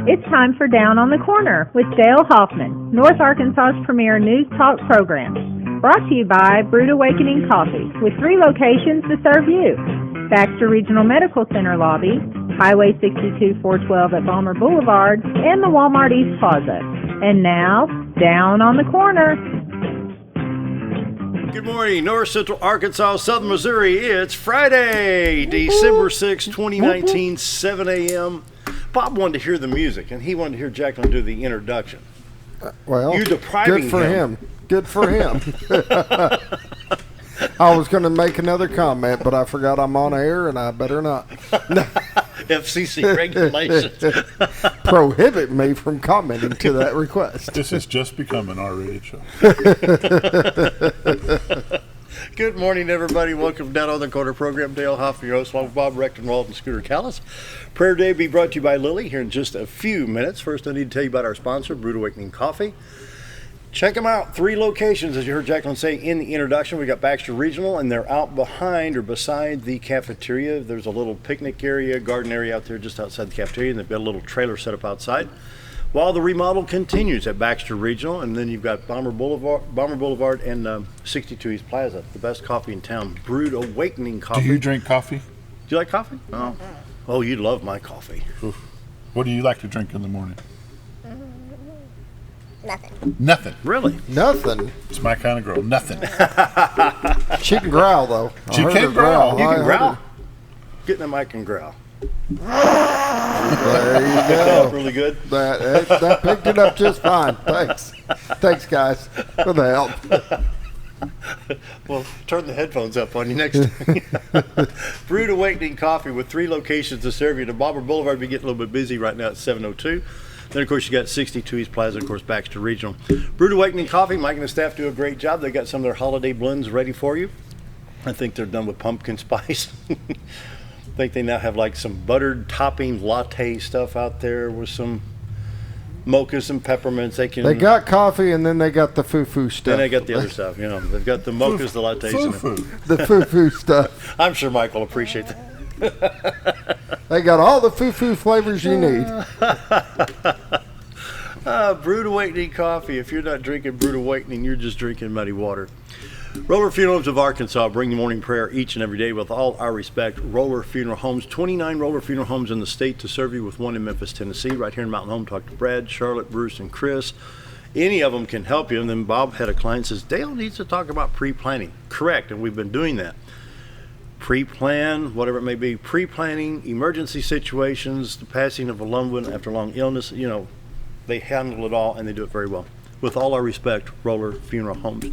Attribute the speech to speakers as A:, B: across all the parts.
A: It's time for Down on the Corner with Dale Hoffman, North Arkansas's premier news talk program. Brought to you by Brood Awakening Coffee, with 3 locations to serve you. Baxter Regional Medical Center lobby, Highway 62 412 at Balmer Boulevard, and the Walmart East Plaza. And now, Down on the Corner.
B: Good morning, North Central Arkansas, Southern Missouri. It's Friday, December 6, 2019, 7 a.m. Bob wanted to hear the music, and he wanted to hear Jacqueline do the introduction.
C: Well,
B: you're depriving
C: good for him. Good for him. I was going to make another comment, but I forgot I'm on air, and I better not.
B: FCC regulations
C: prohibit me from commenting to that request.
D: This has just become an R-rated show.
B: Good morning, everybody. Welcome Down on the Corner program. Dale Hoffman, your host, along with Bob Rechtenwald and Scooter Callis. Prayer Day will be brought to you by Lily here in just a few minutes. First, I need to tell you about our sponsor, Brood Awakening Coffee. Check them out. 3 locations, as you heard Jacqueline say in the introduction. We got Baxter Regional, and they're out behind or beside the cafeteria. There's a little picnic area, garden area out there just outside the cafeteria, and they've got a little trailer set up outside. While the remodel continues at Baxter Regional, and then you've got Balmer Boulevard and 62 East Plaza, the best coffee in town, Brood Awakening Coffee.
D: Do you drink coffee?
B: Do you like coffee? Oh, you love my coffee.
D: Oof. What do you like to drink in the morning?
E: Nothing.
D: Nothing.
B: Really?
C: Nothing.
D: It's my kind of girl. Nothing.
C: She can growl, though.
D: She can growl.
B: You can growl? Get in the mic and growl.
C: There you go.
B: Really good?
C: That picked it up just fine. Thanks. Thanks, guys, for the help.
B: Well, turn the headphones up on you next time. Brood Awakening Coffee with 3 locations to serve you. The Balmer Boulevard be getting a little bit busy right now at 7:02. Then, of course, you got 62 East Plaza, of course, Baxter Regional. Brood Awakening Coffee, Mike and the staff do a great job. They got some of their holiday blends ready for you. I think they're done with pumpkin spice. I think they now have like some buttered topping latte stuff out there with some mochas and peppermints. They
C: got coffee, and then they got the foo-foo stuff.
B: Then they got the other stuff. You know, they've got the mochas, the lattes,
C: the foo-foo stuff.
B: I'm sure Mike will appreciate that.
C: They got all the foo-foo flavors you need.
B: Brood Awakening Coffee. If you're not drinking Brood Awakening, you're just drinking muddy water. Roller Funeral Homes of Arkansas bring you morning prayer each and every day with all our respect. Roller Funeral Homes, 29 Roller Funeral Homes in the state to serve you with 1 in Memphis, Tennessee. Right here in Mountain Home, talk to Brad, Charlotte, Bruce, and Chris. Any of them can help you. And then Bob had a client says, Dale needs to talk about pre-planning. Correct, and we've been doing that. Pre-plan, whatever it may be, pre-planning, emergency situations, the passing of a loved one after long illness, you know, they handle it all and they do it very well. With all our respect, Roller Funeral Homes.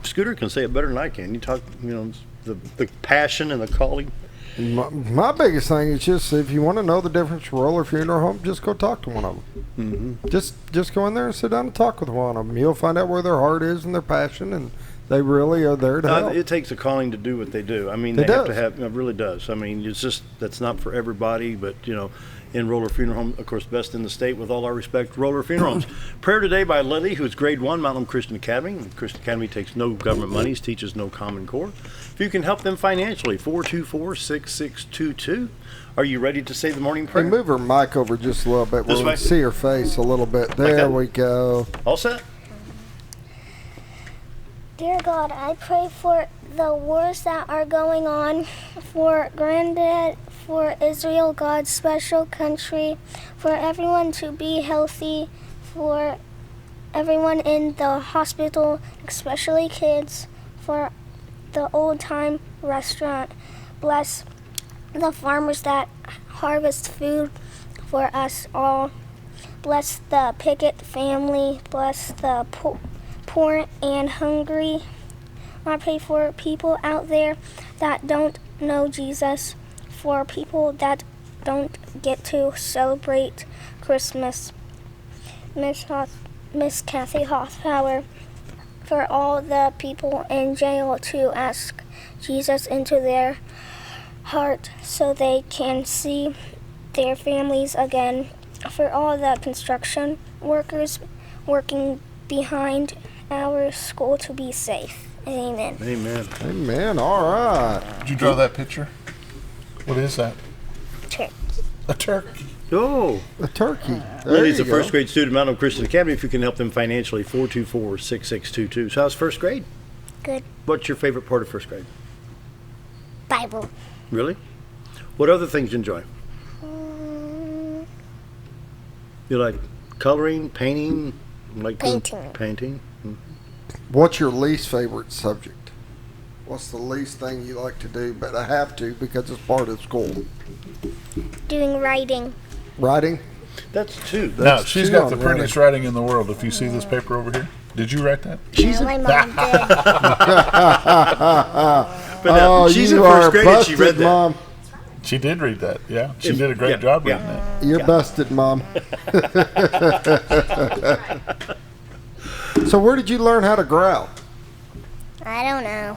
B: Scooter can say it better than I can. You talk, you know, the passion and the calling.
C: My biggest thing is just if you want to know the difference from Roller Funeral Home, just go talk to one of them. Mm-hmm. Just go in there and sit down and talk with one of them. You'll find out where their heart is and their passion, and they really are there to help.
B: It takes a calling to do what they do. I mean, they have to have, it really does. I mean, it's just, that's not for everybody, but, you know, in Roller Funeral Home, of course, best in the state, with all our respect, Roller Funeral Homes. Prayer today by Lily, who is grade 1, Mountain Christian Academy. Christian Academy takes no government monies, teaches no Common Core. If you can help them financially, 424-6622. Are you ready to say the morning prayer?
C: Hey, move her mic over just a little bit where we can see her face a little bit. There we go.
B: All set?
E: Dear God, I pray for the wars that are going on, for Granddad, for Israel, God's special country, for everyone to be healthy, for everyone in the hospital, especially kids, for the old time restaurant. Bless the farmers that harvest food for us all. Bless the Pickett family. Bless the poor and hungry. I pray for people out there that don't know Jesus, for people that don't get to celebrate Christmas. Miss Kathy Hoffpower, for all the people in jail to ask Jesus into their heart so they can see their families again. For all the construction workers working behind our school to be safe. Amen.
B: Amen.
C: Amen. All right.
D: Did you draw that picture? What is that?
E: Turkey.
D: A turkey.
B: Oh,
C: A turkey. There
B: Lindy's
C: you
B: a first
C: go.
B: grade student at Mount Hope Christian Academy. If you can help them financially, 424-6622. So how's first grade?
E: Good.
B: What's your favorite part of first grade?
E: Bible.
B: Really? What other things do you enjoy? You like coloring, painting? Like doing
E: Painting.
B: Painting?
C: What's your least favorite subject? What's the least thing you like to do, but I have to because it's part of school?
E: Doing writing.
C: Writing?
B: That's two.
D: No, she's
C: two
D: got the
C: on
D: prettiest writing in the world. If you see this paper over here, did you write that?
E: No, my mom did.
B: But now, she's in
C: you
B: first
C: are
B: grade and she
C: busted,
B: read that.
C: Mom.
D: She did read that. Yeah, she
B: It's-
D: did a great
B: yeah,
D: job
B: yeah.
D: reading that.
C: You're busted, Mom. So where did you learn how to growl?
E: I don't know.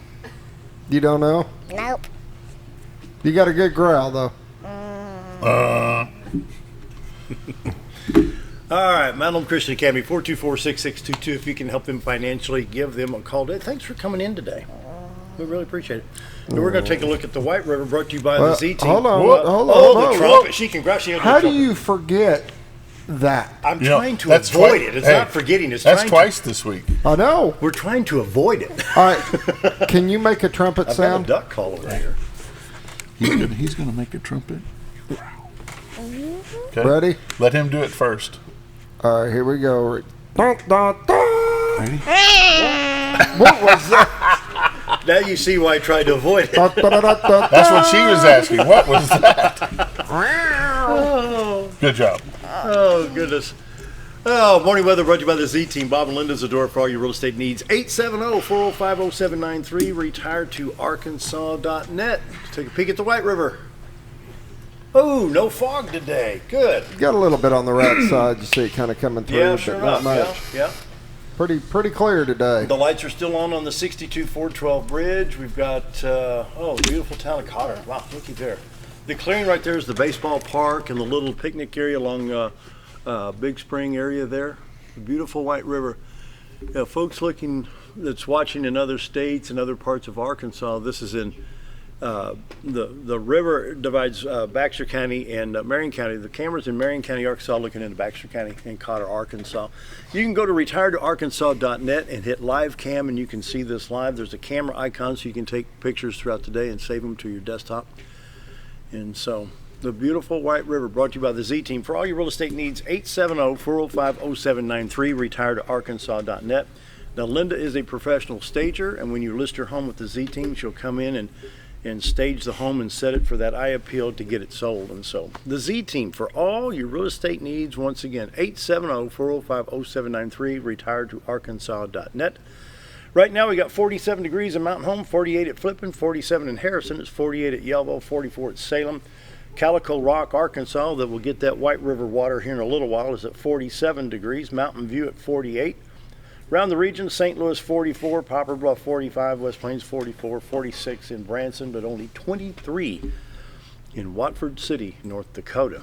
C: You don't know?
E: Nope.
C: You got a good growl, though.
B: All right, Mount Hope Christian Academy, 424-6622. If you can help them financially, give them a call. Thanks for coming in today. We really appreciate it. And we're going to take a look at the White River, brought to you by the
C: Well,
B: Z Team.
C: hold on,
B: What?
C: hold on,
B: Oh,
C: whoa,
B: the trumpet.
C: whoa.
B: She can grab. She
C: How do you forget that?
B: I'm
D: You know,
B: trying to
D: that's
B: avoid
D: twi-
B: it. It's
D: hey,
B: not forgetting. It's
D: That's
B: trying
D: twice this week.
C: I know.
B: We're trying to avoid it.
C: All right. Can you make a trumpet
B: I've got a
C: sound?
B: duck call over here.
D: He's gonna make a trumpet. Okay.
C: Ready?
D: Let him do it first.
C: All right, here we go. Dun, dun, dun.
D: Ready?
C: What was that?
B: Now you see why I tried to avoid it.
C: Dun, dun, dun, dun, dun,
D: That's what she was asking. What was that?
B: Oh,
D: Good job.
B: oh, goodness. Oh, morning weather brought to you by the Z Team. Bob and Linda's the door for all your real estate needs. 870-405-0793. Retire to Arkansas.net. Take a peek at the White River. Oh, no fog today. Good.
C: Got a little bit on the right side. You see it kind of coming through,
B: Yeah,
C: but
B: sure
C: not
B: enough.
C: much.
B: Yeah, yeah.
C: Pretty clear today.
B: The lights are still on the 62-412 bridge. We've got, the beautiful town of Cotter. Wow, looky there. The clearing right there is the baseball park and the little picnic area along Big Spring area there. The beautiful White River. Yeah, folks that's watching in other states and other parts of Arkansas, this is in the river divides Baxter County and Marion County. The camera's in Marion County, Arkansas, looking into Baxter County and Cotter, Arkansas. You can go to retiretoarkansas.net and hit live cam, and you can see this live. There's a camera icon so you can take pictures throughout the day and save them to your desktop. And so the beautiful White River brought to you by the Z Team. For all your real estate needs, 870-405-0793, retiretoarkansas.net. Now, Linda is a professional stager, and when you list your home with the Z Team, she'll come in and stage the home and set it for that eye appeal to get it sold. And so the Z Team for all your real estate needs, once again, 870-405-0793, retiretoarkansas.net. Right now we got 47 degrees in Mountain Home, 48 at Flippin, 47 in Harrison, it's 48 at Yelvo, 44 at Salem. Calico Rock, Arkansas, that will get that White River water here in a little while, is at 47 degrees. Mountain View at 48. Around the region, St. Louis 44, Poplar Bluff 45, West Plains 44, 46 in Branson, but only 23 in Watford City, North Dakota.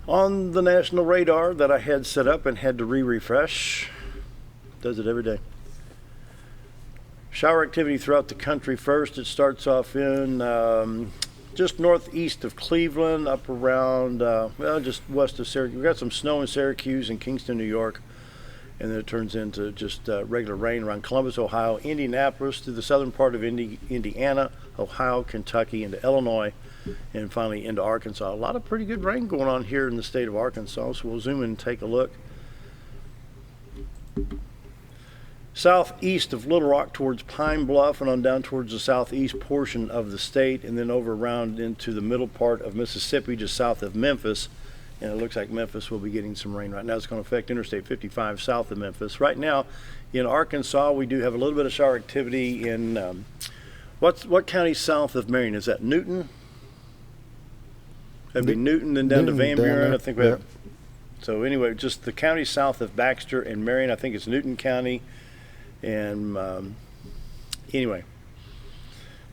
B: On the national radar that I had set up and had to refresh, does it every day. Shower activity throughout the country first. It starts off in just northeast of Cleveland, up around, just west of Syracuse. We've got some snow in Syracuse and Kingston, New York. And then it turns into just regular rain around Columbus, Ohio, Indianapolis, through the southern part of Indiana, Ohio, Kentucky, into Illinois, and finally into Arkansas. A lot of pretty good rain going on here in the state of Arkansas, so we'll zoom in and take a look. Southeast of Little Rock towards Pine Bluff and on down towards the southeast portion of the state, and then over around into the middle part of Mississippi, just south of Memphis. And it looks like Memphis will be getting some rain right now. It's going to affect Interstate 55 south of Memphis. Right now in Arkansas, we do have a little bit of shower activity in, what county south of Marion? Is that Newton? That'd be Newton, then down
C: Newton,
B: to Van
C: down
B: Buren.
C: there.
B: I think we have. So anyway, just the county south of Baxter and Marion. I think it's Newton County. And anyway,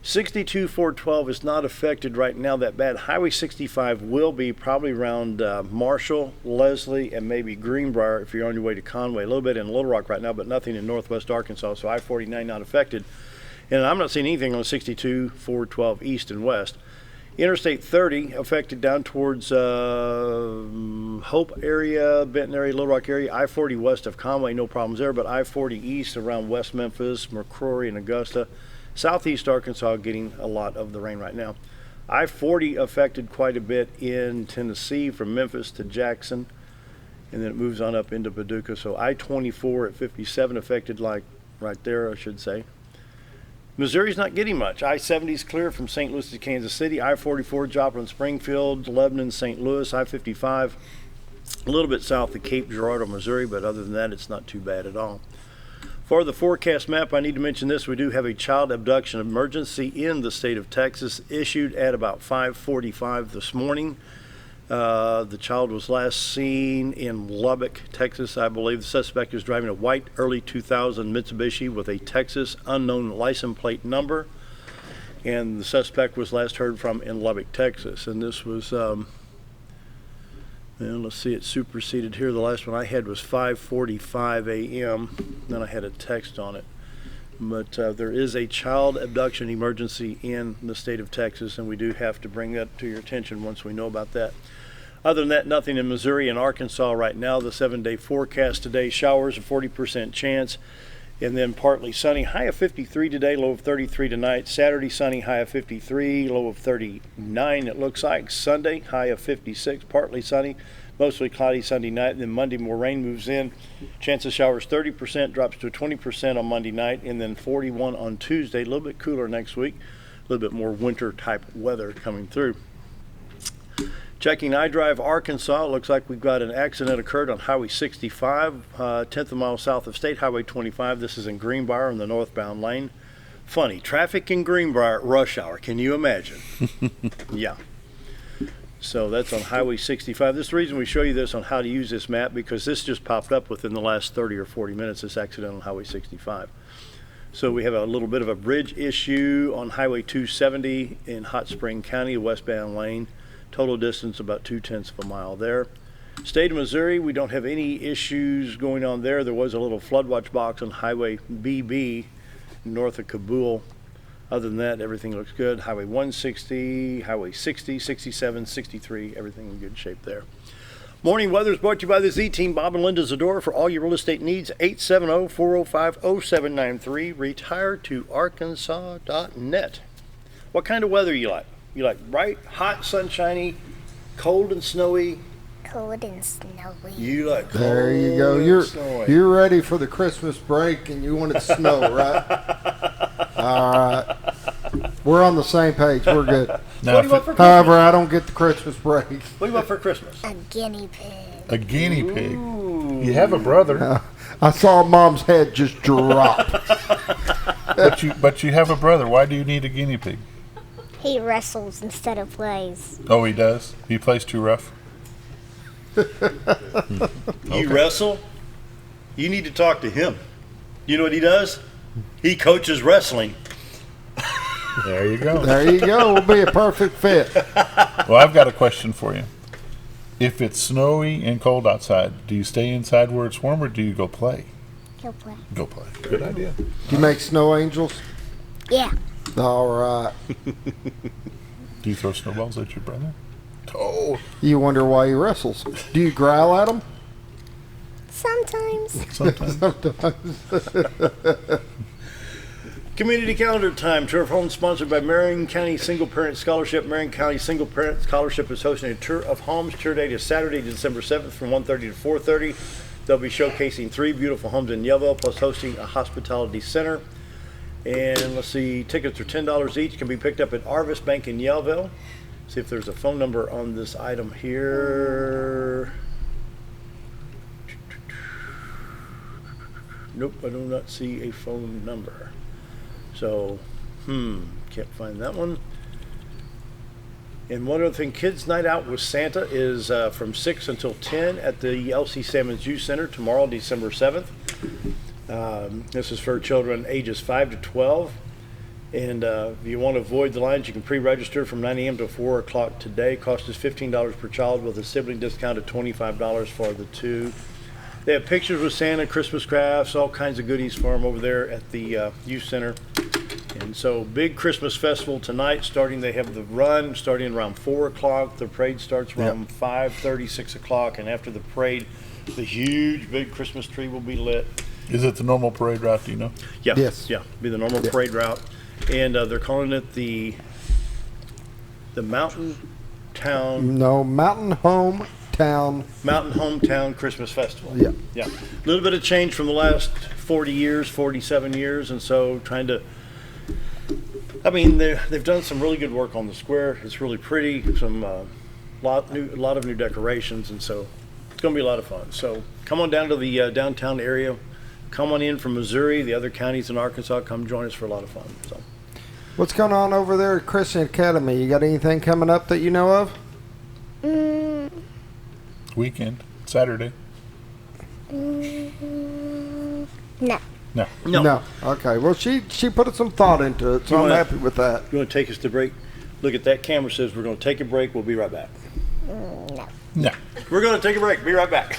B: 62-412 is not affected right now that bad. Highway 65 will be probably around Marshall, Leslie, and maybe Greenbrier if you're on your way to Conway. A little bit in Little Rock right now, but nothing in northwest Arkansas, so I-49 not affected. And I'm not seeing anything on 62-412 east and west. Interstate 30 affected down towards Hope area, Benton area, Little Rock area. I-40 west of Conway, no problems there, but I-40 east around West Memphis, McCrory, and Augusta. Southeast Arkansas getting a lot of the rain right now. I-40 affected quite a bit in Tennessee from Memphis to Jackson, and then it moves on up into Paducah. So I-24 at 57 affected, like right there, I should say. Missouri's not getting much. I-70 is clear from St. Louis to Kansas City. I-44, Joplin, Springfield, Lebanon, St. Louis. I-55, a little bit south of Cape Girardeau, Missouri, but other than that, it's not too bad at all. For the forecast map, I need to mention this. We do have a child abduction emergency in the state of Texas, issued at about 5:45 this morning. The child was last seen in Lubbock, Texas, I believe. The suspect is driving a white early 2000 Mitsubishi with a Texas unknown license plate number. And the suspect was last heard from in Lubbock, Texas. And this was, let's see, it superseded here. The last one I had was 5:45 a.m. Then I had a text on it. But there is a child abduction emergency in the state of Texas, and we do have to bring that to your attention once we know about that. Other than that, nothing in Missouri and Arkansas right now. The 7-day forecast today, showers, a 40% chance, and then partly sunny. High of 53 today, low of 33 tonight. Saturday, sunny, high of 53, low of 39 it looks like. Sunday, high of 56, partly sunny, mostly cloudy Sunday night. And then Monday, more rain moves in. Chance of showers 30%, drops to 20% on Monday night, and then 41 on Tuesday. A little bit cooler next week, a little bit more winter type weather coming through. Checking iDrive Arkansas, it looks like we've got an accident occurred on Highway 65, 10th of a mile south of State Highway 25. This is in Greenbrier in the northbound lane. Funny, traffic in Greenbrier at rush hour. Can you imagine? Yeah. So that's on Highway 65. This is the reason we show you this on how to use this map, because this just popped up within the last 30 or 40 minutes, this accident on Highway 65. So we have a little bit of a bridge issue on Highway 270 in Hot Spring County, westbound lane. Total distance about 0.2 of a mile there. State of Missouri, we don't have any issues going on there. There was a little flood watch box on Highway BB north of Kabul. Other than that, everything looks good. Highway 160, Highway 60, 67, 63, everything in good shape there. Morning weather is brought to you by the Z-Team, Bob and Linda Zadora. For all your real estate needs, 870-405-0793. Retire to Arkansas.net. What kind of weather you like? You like bright, hot, sunshiny, cold and snowy?
E: Cold and snowy.
B: You like cold
C: There you go.
B: and snowy.
C: You're ready for the Christmas break, and you want it to snow, right? All right. We're on the same page. We're good.
D: Now,
B: What do you want for Christmas?
C: However, I don't get the Christmas break.
B: What do you want for Christmas?
E: A guinea pig.
D: a guinea pig. You have a brother,
C: I saw Mom's head just drop.
D: but you have a brother. Why do you need a guinea pig?
E: He wrestles instead of plays.
D: Oh, he does? He plays too rough?
B: You wrestle? You need to talk to him. You know what he does? He coaches wrestling.
D: There you go.
C: There you go. We'll be a perfect fit.
D: Well, I've got a question for you. If it's snowy and cold outside, do you stay inside where it's warm, or do you go play?
E: He'll play.
D: Go play. Good idea.
C: Do you make snow angels?
E: Yeah.
C: All right.
D: Do you throw snowballs at your brother?
C: Oh. You wonder why he wrestles. Do you growl at him?
E: Sometimes.
D: Sometimes.
C: Sometimes.
B: Community calendar time. Tour of Homes sponsored by Marion County Single Parent Scholarship. Marion County Single Parent Scholarship is hosting a tour of homes. Tour date is Saturday, December 7th from 1:30 to 4:30. They'll be showcasing 3 beautiful homes in Yellville, plus hosting a hospitality center. And let's see, tickets are $10 each. Can be picked up at Arvis Bank in Yellville. See if there's a phone number on this item here. Nope, I do not see a phone number. So, can't find that one. And one other thing, Kids Night Out with Santa is from 6 until 10 at the L.C. Salmons Youth Center tomorrow, December 7th. This is for children ages 5 to 12. And if you want to avoid the lines, you can pre-register from 9 a.m. to 4 o'clock today. Cost is $15 per child with a sibling discount of $25 for the two. They have pictures with Santa, Christmas crafts, all kinds of goodies for them over there at the youth center. And so big Christmas festival tonight starting. They have the run starting around 4 o'clock. The parade starts around 5:30, 6 o'clock. And after the parade, the huge big Christmas tree will be lit.
D: Is it the normal parade route, do you know?
B: Yeah.
C: Yes.
B: Yeah. Be the normal parade route. And they're calling it the Mountain Town.
C: No, Mountain
B: Hometown Christmas Festival.
C: Yeah.
B: Yeah. A little bit of change from the last 40 years, 47 years. And so trying to, I mean, they've done some really good work on the square. It's really pretty. Some lot of new decorations. And so it's going to be a lot of fun. So come on down to the downtown area. Come on in from Missouri, the other counties in Arkansas. Come join us for a lot of fun. So.
C: What's going on over there at Christian Academy? You got anything coming up that you know of?
D: Weekend, Saturday.
E: No.
C: No. Okay. Well, she put some thought into it, so I'm happy with that.
B: You want to take us to break? Look at that camera says we're going to take a break. We'll be right back.
E: No.
D: No.
B: We're going to take a break. Be right back.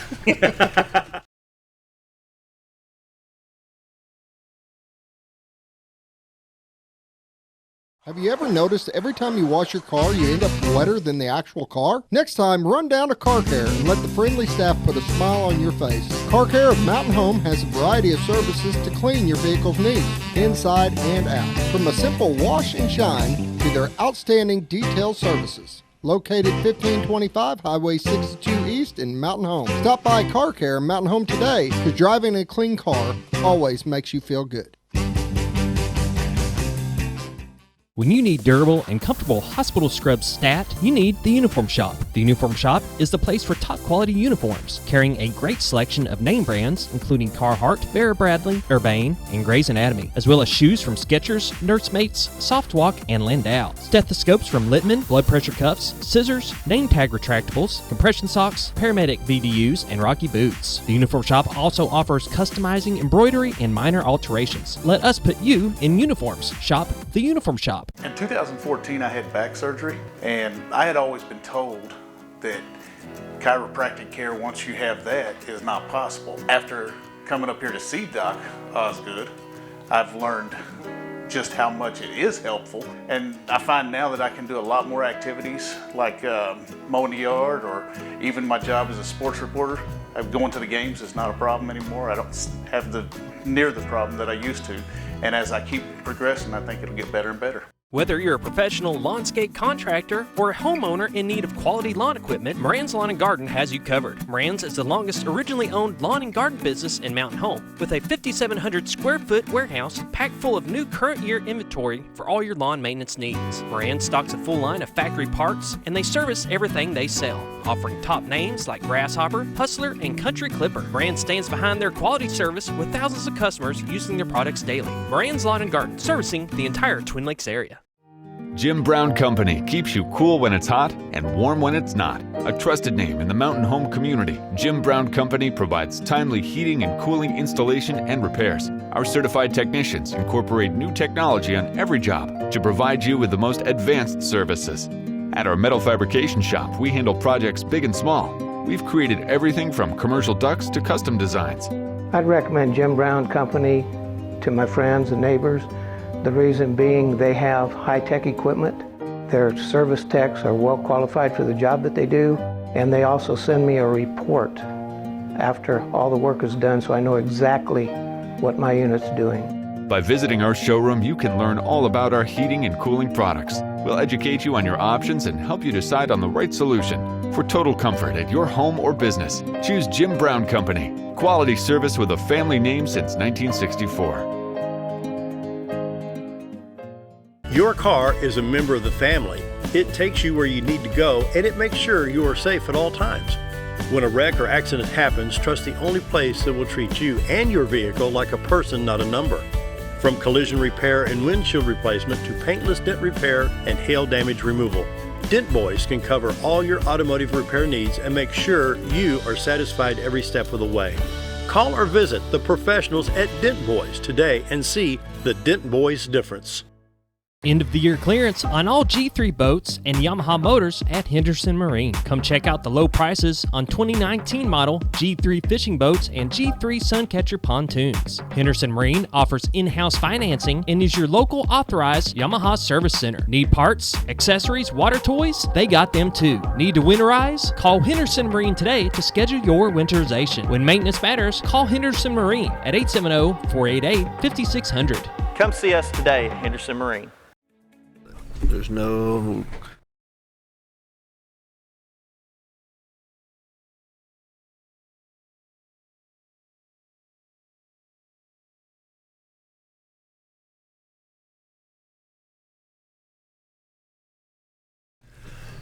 F: Have you ever noticed every time you wash your car, you end up wetter than the actual car? Next time, run down to Car Care and let the friendly staff put a smile on your face. Car Care of Mountain Home has a variety of services to clean your vehicle's needs, inside and out. From a simple wash and shine to their outstanding detailed services. Located 1525 Highway 62 East in Mountain Home. Stop by Car Care Mountain Home today, because driving a clean car always makes you feel good.
G: When you need durable and comfortable hospital scrubs stat, you need the Uniform Shop. The Uniform Shop is the place for top quality uniforms, carrying a great selection of name brands, including Carhartt, Vera Bradley, Urbane, and Grey's Anatomy, as well as shoes from Skechers, Nursemates, Softwalk, and Landau. Stethoscopes from Littman, blood pressure cuffs, scissors, name tag retractables, compression socks, paramedic VDUs, and Rocky boots. The Uniform Shop also offers customizing, embroidery, and minor alterations. Let us put you in uniforms. Shop the Uniform Shop.
H: In 2014, I had back surgery, and I had always been told that chiropractic care, once you have that, is not possible. After coming up here to see Doc Osgood, I've learned just how much it is helpful, and I find now that I can do a lot more activities like mowing the yard, or even my job as a sports reporter. Going to the games is not a problem anymore. I don't have near the problem that I used to, and as I keep progressing, I think it'll get better and better.
G: Whether you're a professional lawnscape contractor or a homeowner in need of quality lawn equipment, Moran's Lawn and Garden has you covered. Moran's is the longest originally owned lawn and garden business in Mountain Home, with a 5,700 square foot warehouse packed full of new current year inventory for all your lawn maintenance needs. Moran stocks a full line of factory parts, and they service everything they sell, offering top names like Grasshopper, Hustler, and Country Clipper. Moran stands behind their quality service with thousands of customers using their products daily. Moran's Lawn and Garden, servicing the entire Twin Lakes area.
I: Jim Brown Company keeps you cool when it's hot and warm when it's not. A trusted name in the mountain home community, Jim Brown Company provides timely heating and cooling installation and repairs. Our certified technicians incorporate new technology on every job to provide you with the most advanced services. At our metal fabrication shop, we handle projects big and small. We've created everything from commercial ducts to custom designs.
J: I'd recommend Jim Brown Company to my friends and neighbors. The reason being they have high-tech equipment. Their service techs are well qualified for the job that they do, and they also send me a report after all the work is done, so I know exactly what my unit's doing.
I: By visiting our showroom, you can learn all about our heating and cooling products. We'll educate you on your options and help you decide on the right solution. For total comfort at your home or business, choose Jim Brown Company. Quality service with a family name since 1964.
B: Your car is a member of the family. It takes you where you need to go, and it makes sure you are safe at all times. When a wreck or accident happens, trust the only place that will treat you and your vehicle like a person, not a number. From collision repair and windshield replacement to paintless dent repair and hail damage removal, Dent Boys can cover all your automotive repair needs and make sure you are satisfied every step of the way. Call or visit the professionals at Dent Boys today and see the Dent Boys difference.
G: End of the year clearance on all G3 boats and Yamaha motors at Henderson Marine. Come check out the low prices on 2019 model G3 fishing boats and G3 Suncatcher pontoons. Henderson Marine offers in-house financing and is your local authorized Yamaha service center. Need parts, accessories, water toys? They got them too. Need to winterize? Call Henderson Marine today to schedule your winterization. When maintenance matters, call Henderson Marine at 870-488-5600.
K: Come see us today at Henderson Marine.
L: There's no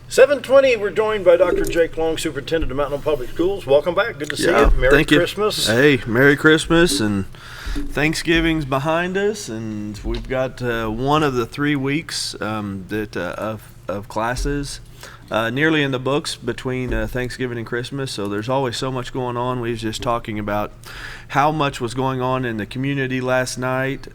B: $7:20. We're joined by Dr. Jake Long, Superintendent of Mountain Home Public Schools. Welcome back. Good to see you. Merry Christmas.
L: Hey, Merry Christmas, and Thanksgiving's behind us, and we've got one of the 3 weeks of classes nearly in the books between Thanksgiving and Christmas. So there's always so much going on. We was just talking about how much was going on in the community last night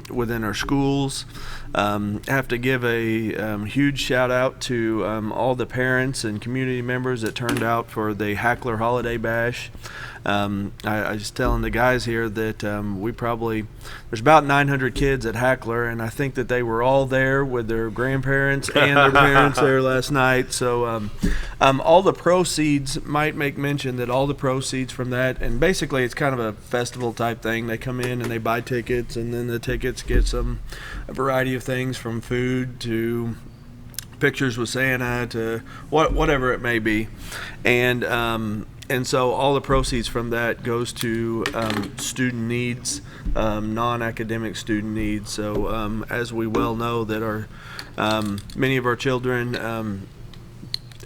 L: within our schools. Have to give a huge shout out to all the parents and community members that turned out for the Hackler Holiday Bash. I was telling the guys here that there's about 900 kids at Hackler, and I think that they were all there with their grandparents and their parents there last night. So all the proceeds, might make mention that all the proceeds from that, and basically it's kind of a festival type thing. They come in and they buy tickets, and then the tickets get a variety of things from food to pictures with Santa to whatever it may be. And so all the proceeds from that goes to student needs, non-academic student needs. So as we well know that many of our children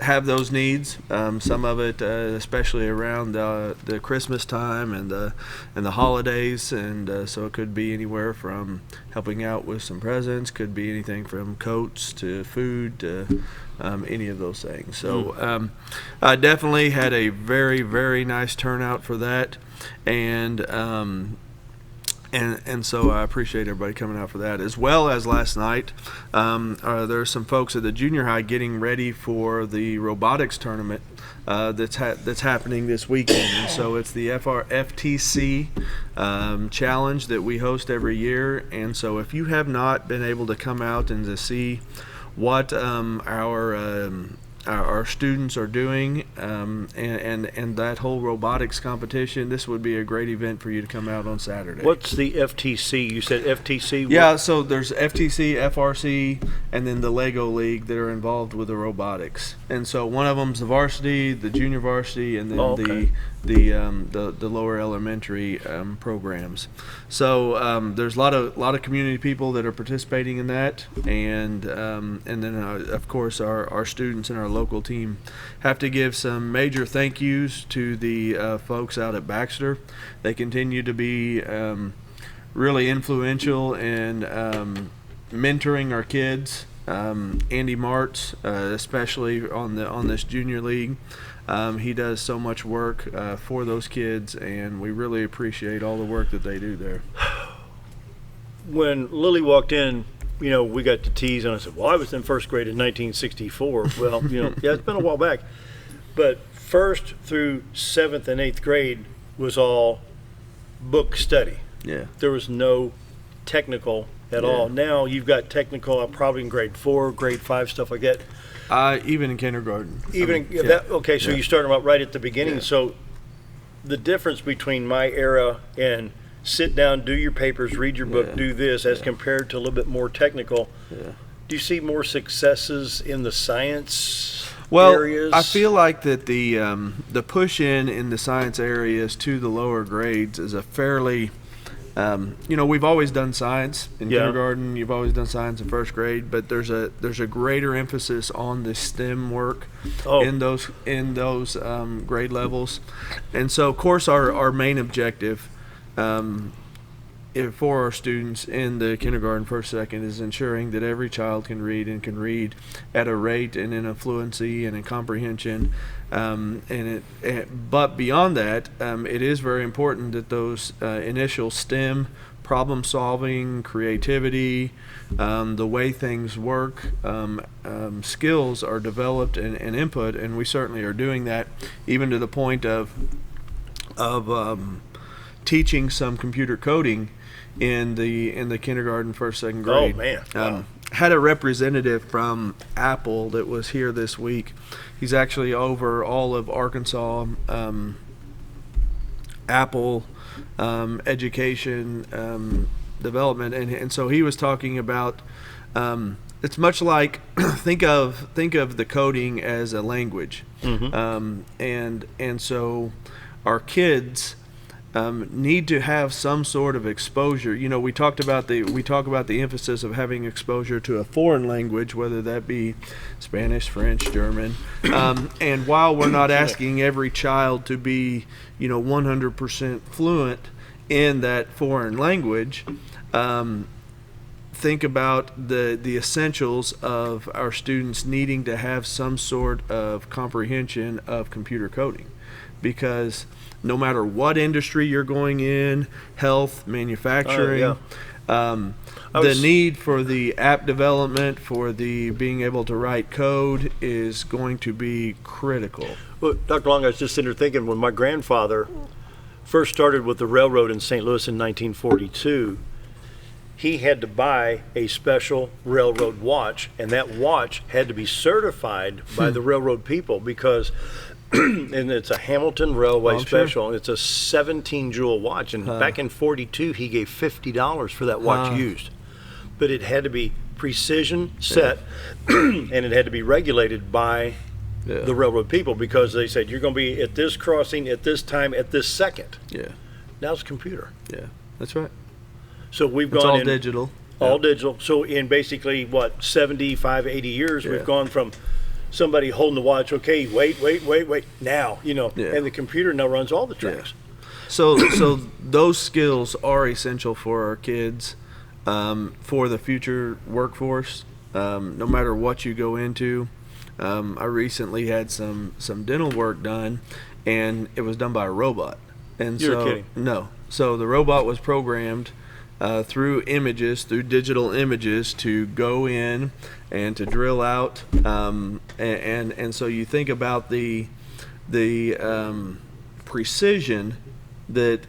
L: have those needs. Some of it, especially around the Christmas time and the holidays, and so it could be anywhere from helping out with some presents, could be anything from coats to food to any of those things. So I definitely had a very, very nice turnout for that, and so I appreciate everybody coming out for that, as well as last night. There's some folks at the junior high getting ready for the robotics tournament that's happening this weekend. And so it's the FTC challenge that we host every year. And so if you have not been able to come out and to see what our students are doing, and that whole robotics competition, this would be a great event for you to come out on Saturday.
B: What's the FTC? You said FTC?
L: Yeah, so there's FTC, FRC, and then the Lego League that are involved with the robotics. And so one of them's the varsity, the junior varsity, and then the lower elementary programs. So there's a lot of community people that are participating in that, and then of course our students and our local team have to give some major thank yous to the folks out at Baxter. They continue to be really influential in mentoring our kids. Andy Martz, especially on this junior league. He does so much work for those kids, and we really appreciate all the work that they do there.
B: When Lily walked in, we got to tease, and I said, well, I was in first grade in 1964. Well, yeah, it's been a while back. But first through 7th and 8th grade was all book study.
L: Yeah.
B: There was no technical at all. Now you've got technical, probably in grade 4, grade 5, stuff like that.
L: Even in kindergarten.
B: So you started them out right at the beginning. Yeah. So the difference between my era and sit down, do your papers, read your book, do this, as compared to a little bit more technical. Yeah. Do you see more successes in the science areas?
L: I feel like that the push in the science areas to the lower grades is a fairly we've always done science in kindergarten. You've always done science in first grade, but there's a greater emphasis on the STEM work in those grade levels. And so, of course, our main objective for our students in the kindergarten, first, second, is ensuring that every child can read and can read at a rate and in a fluency and in comprehension. But beyond that, it is very important that those initial STEM problem solving, creativity, the way things work, skills are developed and input, and we certainly are doing that, even to the point of teaching some computer coding in the kindergarten, first, second grade.
B: Oh man! Wow.
L: Had a representative from Apple that was here this week. He's actually over all of Arkansas Apple education development, and so he was talking about it's much like think of the coding as a language, and so our kids need to have some sort of exposure. You know, we talk about the emphasis of having exposure to a foreign language, whether that be Spanish, French, German. And while we're not asking every child to be, 100% fluent in that foreign language, think about the essentials of our students needing to have some sort of comprehension of computer coding, because no matter what industry you're going in, health, manufacturing, the need for the app development, for the being able to write code is going to be critical.
B: Well, Dr. Long, I was just sitting there thinking, when my grandfather first started with the railroad in St. Louis in 1942, he had to buy a special railroad watch, and that watch had to be certified by the railroad people, because and it's a Hamilton Railway special, and it's a 17 jewel watch, and back in 42 he gave $50 for that watch used. But it had to be precision set, and it had to be regulated by the railroad people, because they said you're going to be at this crossing at this time at this second. Now it's computer.
L: That's right.
B: So we've
L: It's
B: gone
L: all
B: in
L: digital.
B: all digital. So in basically 75, 80 years, we've gone from somebody holding the watch, okay, wait, now, and the computer now runs all the tracks.
L: So those skills are essential for our kids, for the future workforce, no matter what you go into. I recently had some dental work done, and it was done by a robot. And
B: You're kidding.
L: No. So the robot was programmed through digital images, to go in and to drill out, and so you think about the precision that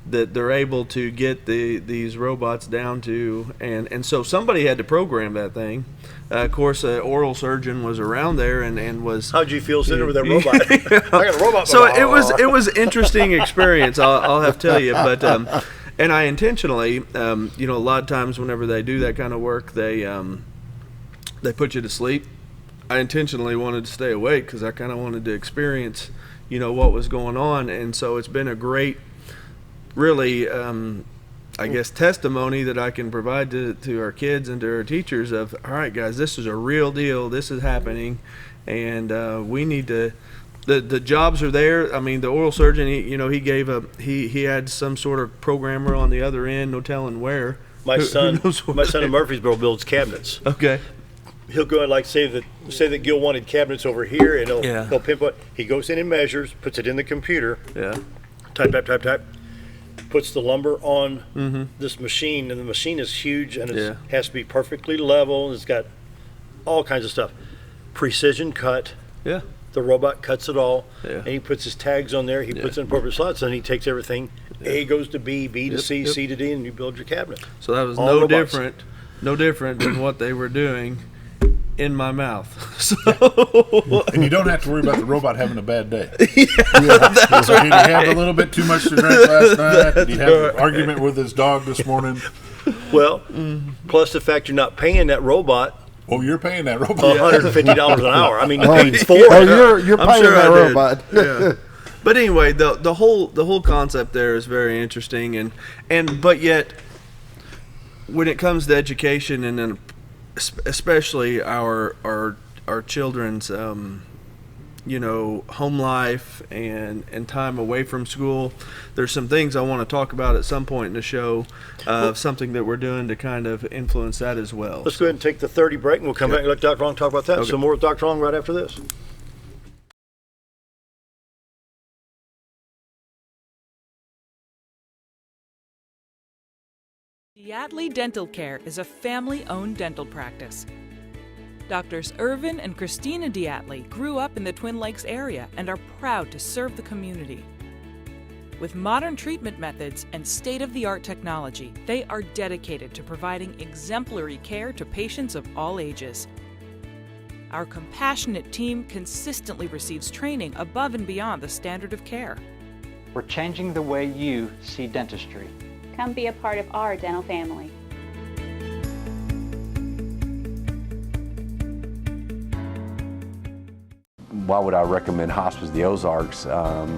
L: they're able to get these robots down to, and so somebody had to program that thing. Of course, an oral surgeon was around there and was.
B: How'd you feel sitting with that robot? I got a robot.
L: So it was interesting experience. I'll have to tell you, but. And I intentionally, a lot of times whenever they do that kind of work, they put you to sleep. I intentionally wanted to stay awake because I kind of wanted to experience, what was going on. And so it's been a great, really, I guess, testimony that I can provide to our kids and to our teachers of, all right, guys, this is a real deal. This is happening, and we need to. The jobs are there. I mean, the oral surgeon, he had some sort of programmer on the other end, no telling where.
B: My son in Murfreesboro builds cabinets.
L: Okay.
B: He'll go and say that Gil wanted cabinets over here, and he'll pinpoint. He goes in and measures, puts it in the computer. Type. Puts the lumber on this machine, and the machine is huge, and it has to be perfectly level, and it's got all kinds of stuff. Precision cut. The robot cuts it all, and he puts his tags on there. He puts it in appropriate slots, and he takes everything. A goes to B, B to C, C to D, and you build your cabinet.
L: So that was no different than what they were doing in my mouth. So,
D: and you don't have to worry about the robot having a bad day.
L: That's right.
D: Did he have a little bit too much to drink last night? Did he have an argument with his dog this morning?
B: Well, plus the fact you're not paying that robot.
D: Oh, you're paying that robot
B: $150 an hour. I mean, you paid for it.
C: Oh, you're paying that robot.
L: But anyway, the whole concept there is very interesting, but yet, when it comes to education, and then especially our children's home life and time away from school. There's some things I want to talk about at some point in the show, something that we're doing to kind of influence that as well.
B: Let's go ahead and take the 30 break, and we'll come back and let Dr. Long talk about that.
L: Okay.
B: Some more with Dr. Long right after this.
M: Diatley Dental Care is a family-owned dental practice. Doctors Irvin and Christina Diatley grew up in the Twin Lakes area and are proud to serve the community. With modern treatment methods and state-of-the-art technology, they are dedicated to providing exemplary care to patients of all ages. Our compassionate team consistently receives training above and beyond the standard of care.
N: We're changing the way you see dentistry.
O: Come be a part of our dental family.
P: Why would I recommend Hospice the Ozarks?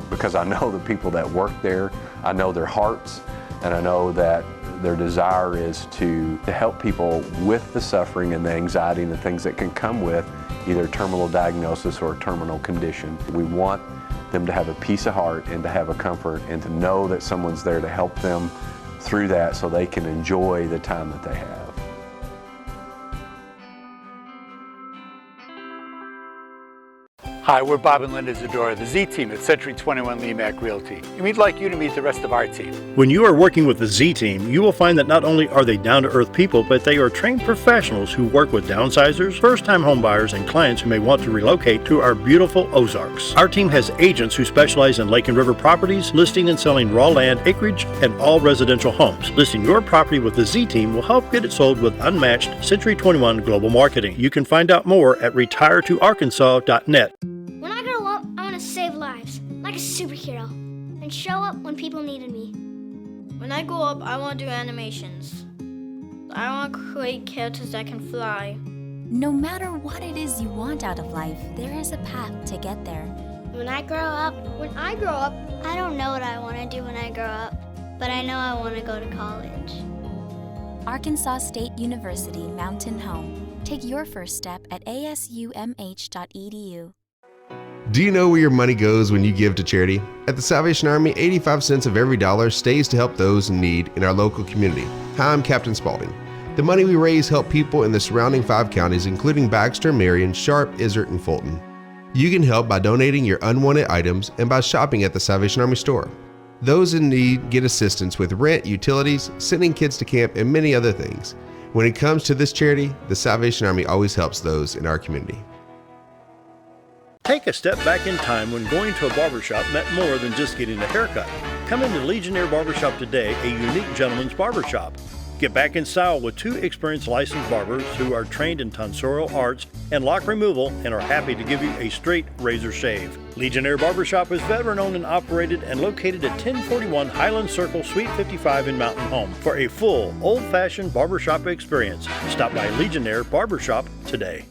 P: Because I know the people that work there, I know their hearts, and I know that their desire is to help people with the suffering and the anxiety and the things that can come with either a terminal diagnosis or a terminal condition. We want them to have a peace of heart and to have a comfort and to know that someone's there to help them through that so they can enjoy the time that they have.
Q: Hi, we're Bob and Linda Zadora, the Z Team at Century 21 Lemac Realty, and we'd like you to meet the rest of our team.
B: When you are working with the Z Team, you will find that not only are they down-to-earth people, but they are trained professionals who work with downsizers, first-time homebuyers, and clients who may want to relocate to our beautiful Ozarks. Our team has agents who specialize in lake and river properties, listing and selling raw land, acreage, and all residential homes. Listing your property with the Z Team will help get it sold with unmatched Century 21 global marketing. You can find out more at retiretoarkansas.net.
E: When I grow up, I want to save lives, like a superhero, and show up when people needed me.
R: When I grow up, I want to do animations. I want to create characters that can fly.
S: No matter what it is you want out of life, there is a path to get there.
E: When I grow up, I don't know what I want to do when I grow up, but I know I want to go to college.
S: Arkansas State University Mountain Home. Take your first step at asumh.edu.
T: Do you know where your money goes when you give to charity? At the Salvation Army, 85 cents of every dollar stays to help those in need in our local community. Hi, I'm Captain Spaulding. The money we raise help people in the surrounding 5 counties, including Baxter, Marion, Sharp, Izzard, and Fulton. You can help by donating your unwanted items and by shopping at the Salvation Army store. Those in need get assistance with rent, utilities, sending kids to camp, and many other things. When it comes to this charity, the Salvation Army always helps those in our community.
B: Take a step back in time when going to a barbershop meant more than just getting a haircut. Come into Legionnaire Barbershop today, a unique gentleman's barbershop. Get back in style with 2 experienced licensed barbers who are trained in tonsorial arts and lock removal and are happy to give you a straight razor shave. Legionnaire Barbershop is veteran-owned and operated and located at 1041 Highland Circle, Suite 55 in Mountain Home. For a full, old-fashioned barbershop experience, stop by Legionnaire Barbershop today.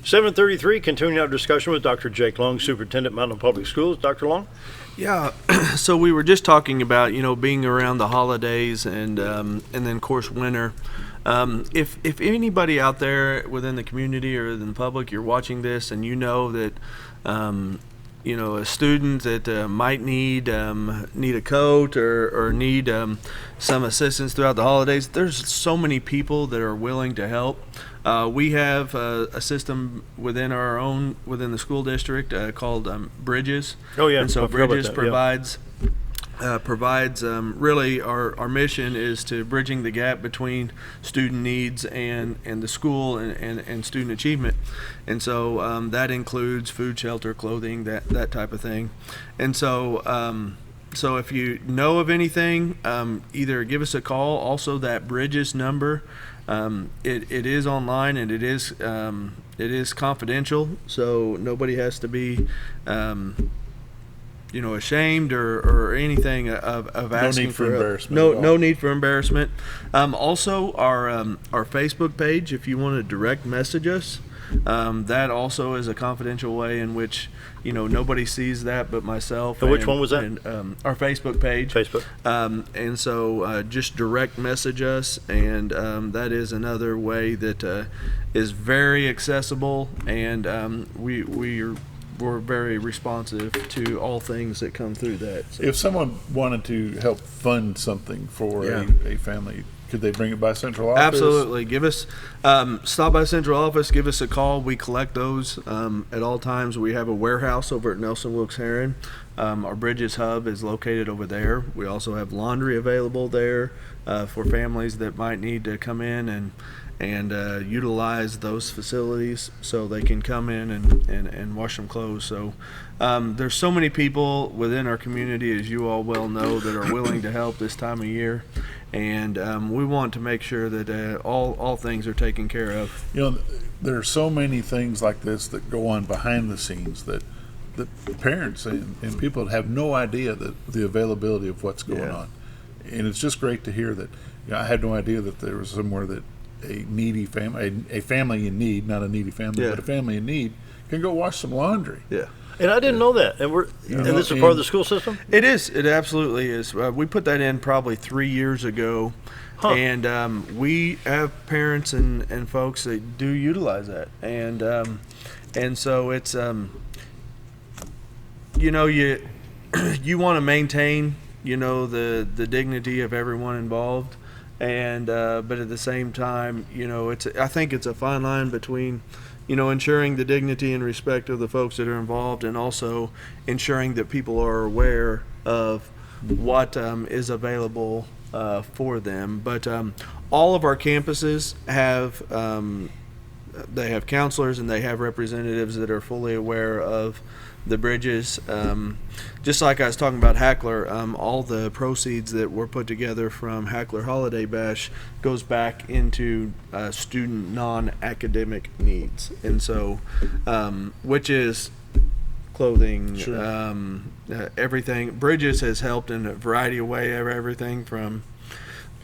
B: (7:33), continuing our discussion with Dr. Jake Long, Superintendent, Mountain Public Schools. Dr. Long?
L: Yeah, so we were just talking about, being around the holidays and then, of course, winter. If anybody out there within the community or in the public, you're watching this and you know that, a student that might need a coat or need some assistance throughout the holidays, there's so many people that are willing to help. We have a system within the school district called Bridges.
B: Oh yeah,
L: and so
B: I forgot about
L: Bridges
B: that,
L: provides really our mission is to bridging the gap between student needs and the school and student achievement, and so that includes food, shelter, clothing, that type of thing, and so. So if you know of anything, either give us a call. Also, that Bridges number, it is online and it is confidential, so nobody has to be ashamed or anything of asking
D: need for
L: help.
D: embarrassment at all.
L: No need for embarrassment. Also, our Facebook page, if you want to direct message us, that also is a confidential way in which nobody sees that but myself.
B: And which one was that?
L: And, our Facebook page.
B: Facebook.
L: And so just direct message us, and that is another way that is very accessible, and we're very responsive to all things that come through that. So.
D: If someone wanted to help fund something for a family, could they bring it by central office?
L: Absolutely. Give us, stop by central office, give us a call. We collect those at all times. We have a warehouse over at Nelson Wilkes Herron. Our Bridges Hub is located over there. We also have laundry available there for families that might need to come in and utilize those facilities so they can come in and wash some clothes. So there's so many people within our community, as you all well know, that are willing to help this time of year, and we want to make sure that all things are taken care of.
D: There are so many things like this that go on behind the scenes that parents and people have no idea the availability of what's going on, and it's just great to hear that. I had no idea that there was somewhere that a needy family, a family in need, not a needy family, but a family in need, can go wash some laundry.
L: Yeah.
B: And I didn't know that. And this is part of the school system?
L: It is. It absolutely is. We put that in probably 3 years ago. Huh. And we have parents and folks that do utilize that. And so it's, you want to maintain, the dignity of everyone involved. And but at the same time, I think it's a fine line between, ensuring the dignity and respect of the folks that are involved, and also ensuring that people are aware of what is available for them. But all of our campuses have they have counselors and they have representatives that are fully aware of the bridges. Just like I was talking about Hackler, all the proceeds that were put together from Hackler Holiday Bash goes back into student non-academic needs, and so which is clothing, everything. Bridges has helped in a variety of ways, everything from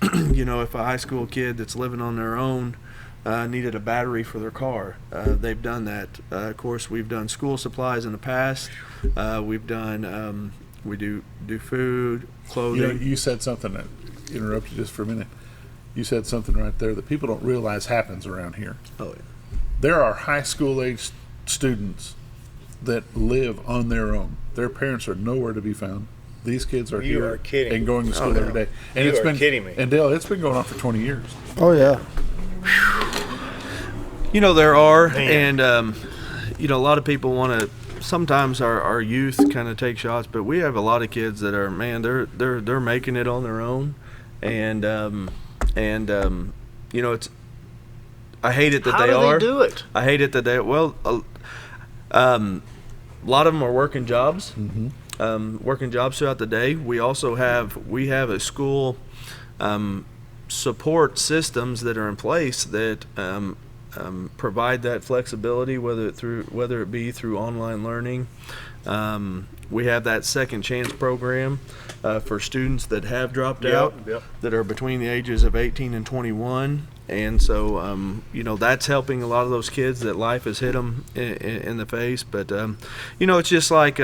L: if a high school kid that's living on their own needed a battery for their car, they've done that. Of course, we've done school supplies in the past. We've done we do food, clothing.
D: You said something that interrupted just for a minute. You said something right there that people don't realize happens around here.
L: Oh yeah.
D: There are high school age students that live on their own. Their parents are nowhere to be found. These kids are here and going to school every day. And
B: You are kidding me.
D: And Dale, it's been going on for 20 years.
C: Oh yeah.
L: There are, and a lot of people want to. Sometimes our youth kind of take shots, but we have a lot of kids that are, they're making it on their own, and it's. I hate it that
B: How
L: they
B: do
L: are.
B: They do it?
L: I hate it that they. Well, a lot of them are working jobs, working jobs throughout the day. We also have a school support systems that are in place that provide that flexibility, whether it be through online learning. We have that second chance program for students that have dropped out, that are between the ages of 18 and 21. And so, that's helping a lot of those kids that life has hit them in the face. But, it's just like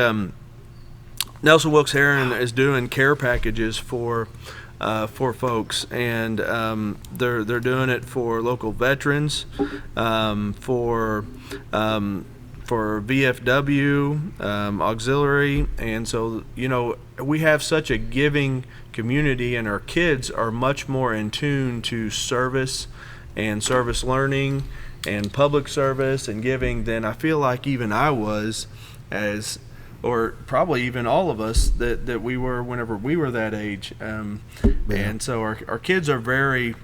L: Nelson Wilkes Herron is doing care packages for folks, and they're doing it for local veterans, for VFW, auxiliary, and so we have such a giving community, and our kids are much more in tune to service and service learning and public service and giving than I feel like even I was or probably even all of us that we were whenever we were that age. And so our kids are very,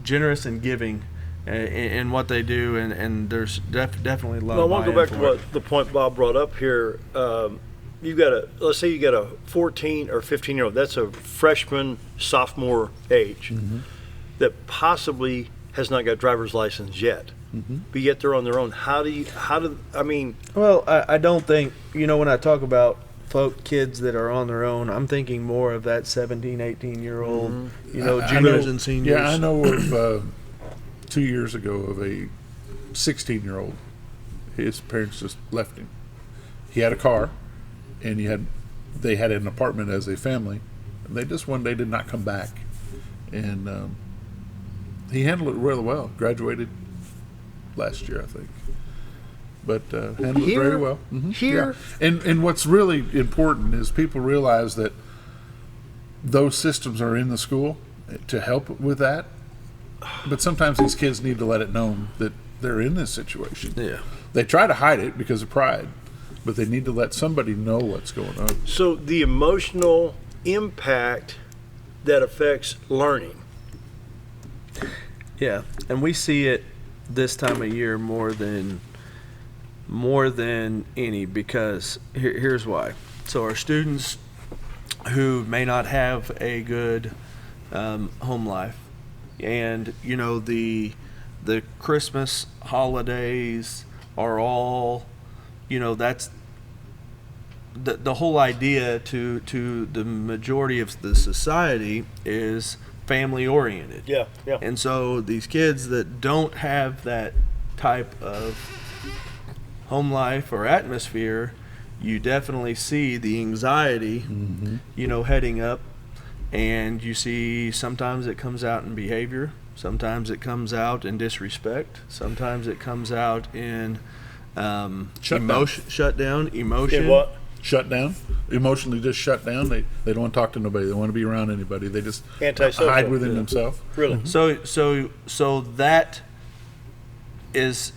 L: generous and giving in what they do, and there's definitely love.
B: Well, I want to go back to the point Bob brought up here. Let's say you got a 14 or 15-year-old, that's a freshman, sophomore age, that possibly has not got a driver's license yet. but yet they're on their own.
L: Well, I don't think, when I talk about kids that are on their own, I'm thinking more of that 17, 18-year-old, juniors and seniors.
D: Yeah, I know of 2 years ago of a 16-year-old. His parents just left him. He had a car, and they had an apartment as a family, and they just one day did not come back. And he handled it really well. Graduated last year, I think. But handled it very well.
B: Here.
D: Yeah. And what's really important is people realize that those systems are in the school to help with that. But sometimes these kids need to let it known that they're in this situation.
L: Yeah.
D: They try to hide it because of pride, but they need to let somebody know what's going on.
B: So the emotional impact that affects learning.
L: Yeah, and we see it this time of year more than any, because here's why. So our students who may not have a good home life, and the Christmas holidays are all, that's the whole idea to the majority of the society is family oriented.
B: Yeah.
L: And so these kids that don't have that type of home life or atmosphere, you definitely see the anxiety, heading up, and you see sometimes it comes out in behavior, sometimes it comes out in disrespect, sometimes it comes out in shutdown, emotion.
B: In what?
D: Shut down, emotionally just shut down. They don't want to talk to nobody. They don't want to be around anybody. They just
B: Antisocial.
D: hide within themselves.
B: Really?
L: So that is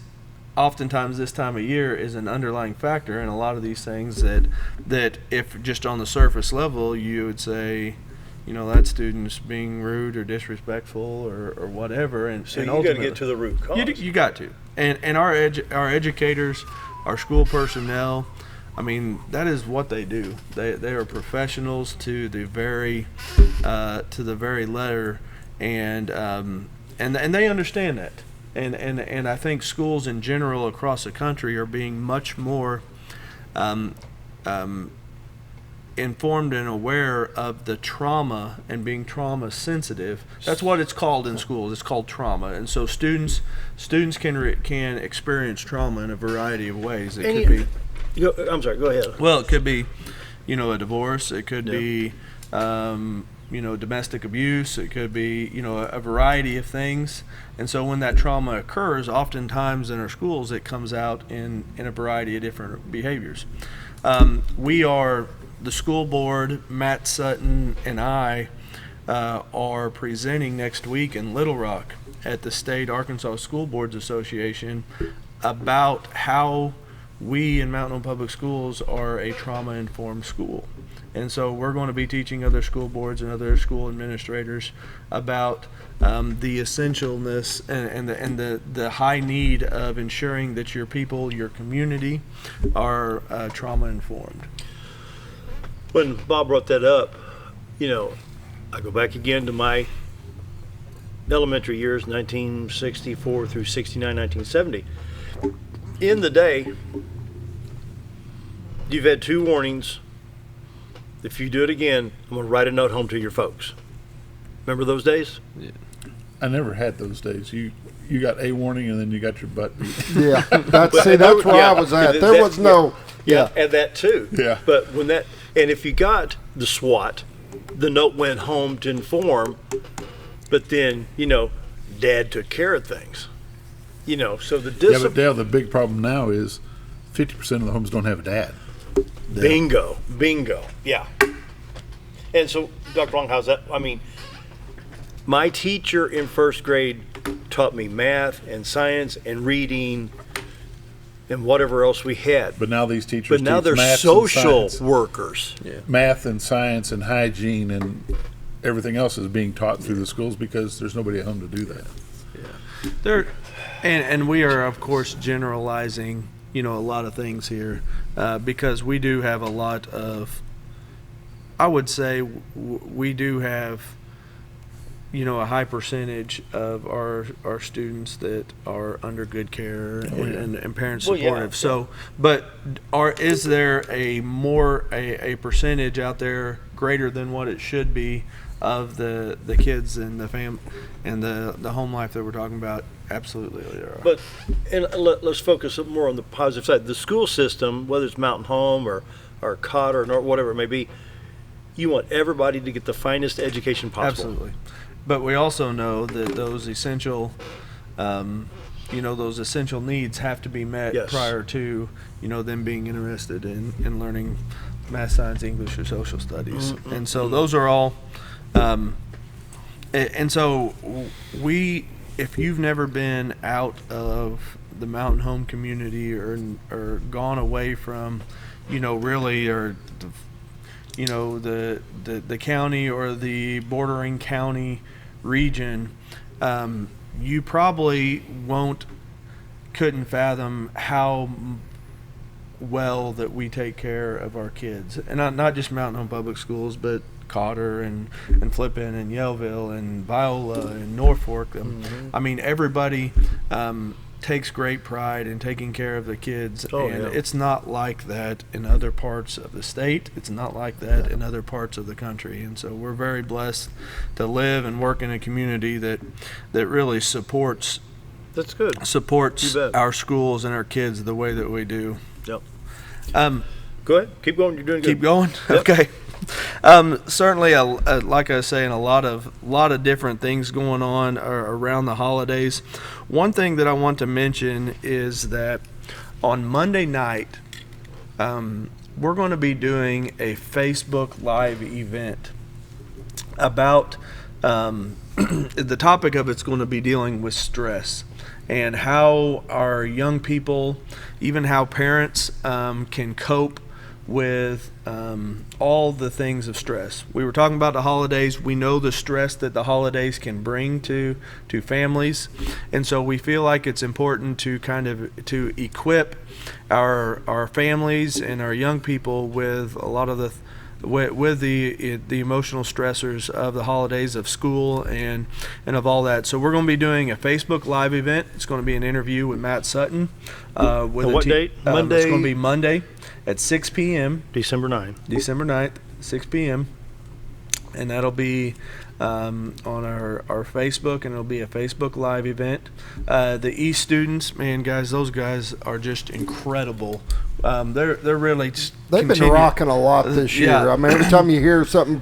L: oftentimes this time of year is an underlying factor in a lot of these things that if just on the surface level you would say, that student's being rude or disrespectful or whatever. And
B: so
L: and
B: you got to get to the root cause.
L: You got to. And our educators, our school personnel, that is what they do. They are professionals to the very letter, and they understand that. And I think schools in general across the country are being much more informed and aware of the trauma and being trauma sensitive. That's what it's called in schools. It's called trauma. And so students can experience trauma in a variety of ways. It could be.
B: I'm sorry, go ahead.
L: Well, it could be, a divorce. It could be, domestic abuse. It could be, a variety of things. And so when that trauma occurs, oftentimes in our schools, it comes out in a variety of different behaviors. We are, the school board, Matt Sutton and I, are presenting next week in Little Rock at the State Arkansas School Boards Association about how we in Mountain Home Public Schools are a trauma-informed school. And so we're going to be teaching other school boards and other school administrators about the essentialness and the high need of ensuring that your people, your community, are trauma-informed.
B: When Bob brought that up, I go back again to my elementary years, 1964 through 69, 1970. In the day, you've had 2 warnings. If you do it again, I'm going to write a note home to your folks. Remember those days?
D: Yeah. I never had those days. You got a warning and then you got your butt beat.
C: Yeah, that's where I was at. There was no.
B: Yeah, and that too.
D: Yeah.
B: But and if you got the SWAT, the note went home to inform, but then, Dad took care of things. So the discipline.
D: Yeah, but Dale, the big problem now is 50% of the homes don't have a dad.
B: Bingo. Yeah. And so, Dr. Long, how's that? My teacher in first grade taught me math and science and reading and whatever else we had.
D: But now these teachers
B: But now
D: teach
B: they're
D: math
B: social
D: and science.
B: workers.
D: Yeah. Math and science and hygiene and everything else is being taught through the schools because there's nobody at home to do that.
L: Yeah. And we are, of course, generalizing, a lot of things here because we do have a lot of, I would say we do have a high percentage of our students that are under good care and parent supportive. So, but is there a percentage out there greater than what it should be of the kids and the and the home life that we're talking about? Absolutely there are.
B: But let's focus more on the positive side. The school system, whether it's Mountain Home or Cotter or whatever it may be, you want everybody to get the finest education possible.
L: Absolutely. But we also know that those essential, those essential needs have to be met prior to, them being interested in learning math, science, English, or social studies.
B: Mm-hmm.
L: And so those are all, and so if you've never been out of the Mountain Home community or gone away from, really, or the county or the bordering county region, you probably couldn't fathom how well that we take care of our kids, and not just Mountain Home Public Schools, but Cotter and Flippin and Yellville and Viola and Norfolk. I mean, everybody takes great pride in taking care of the kids, it's not like that in other parts of the state. It's not like that in other parts of the country, and so we're very blessed to live and work in a community that really supports.
B: That's good.
L: Supports our schools and our kids the way that we do.
B: Yep. Go ahead. Keep going. You're doing good.
L: Keep going.
B: Yep.
L: Okay. Certainly, like I was saying, a lot of different things going on around the holidays. One thing that I want to mention is that on Monday night, we're going to be doing a Facebook Live event about the topic of it's going to be dealing with stress and how our young people, even how parents can cope with all the things of stress. We were talking about the holidays. We know the stress that the holidays can bring to families, and so we feel like it's important to to equip our families and our young people with a lot of the emotional stressors of the holidays, of school, and of all that. So we're going to be doing a Facebook Live event. It's going to be an interview with Matt Sutton.
B: What date? Monday.
L: It's going to be Monday at 6 p.m.
B: December 9th,
L: 6 p.m. And that'll be on our Facebook, and it'll be a Facebook Live event. The East students, man, guys, those guys are just incredible. They're really
C: they've been rocking a lot this year. I mean, every time you hear something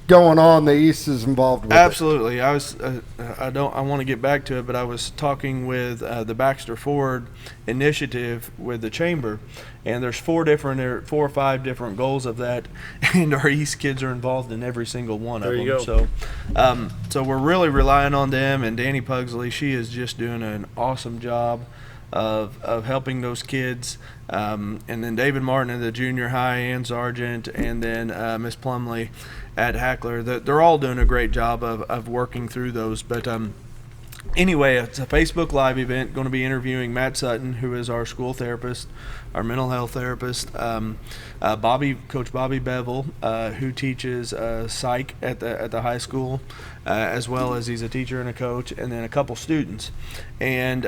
C: going on, the East is involved with
L: Absolutely. I want to get back to it, but I was talking with the Baxter Ford initiative with the chamber, and there's 4 or 5 different goals of that, and our East kids are involved in every single one of them.
B: There you go.
L: So we're really relying on them, and Danny Pugsley, she is just doing an awesome job of helping those kids, and then David Martin at the junior high, and Sargent, and then Miss Plumley at Hackler. They're all doing a great job of working through those. But anyway, it's a Facebook Live event. Going to be interviewing Matt Sutton, who is our school therapist, our mental health therapist, Coach Bobby Bevel, who teaches psych at the high school, as well as he's a teacher and a coach, and then a couple students. And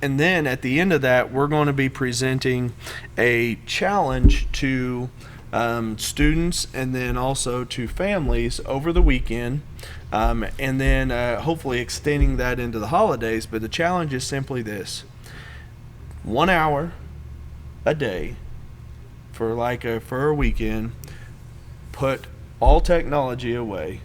L: then at the end of that, we're going to be presenting a challenge to students and then also to families over the weekend, and then hopefully extending that into the holidays. But the challenge is simply this: 1 hour a day for a weekend. Put all technology away.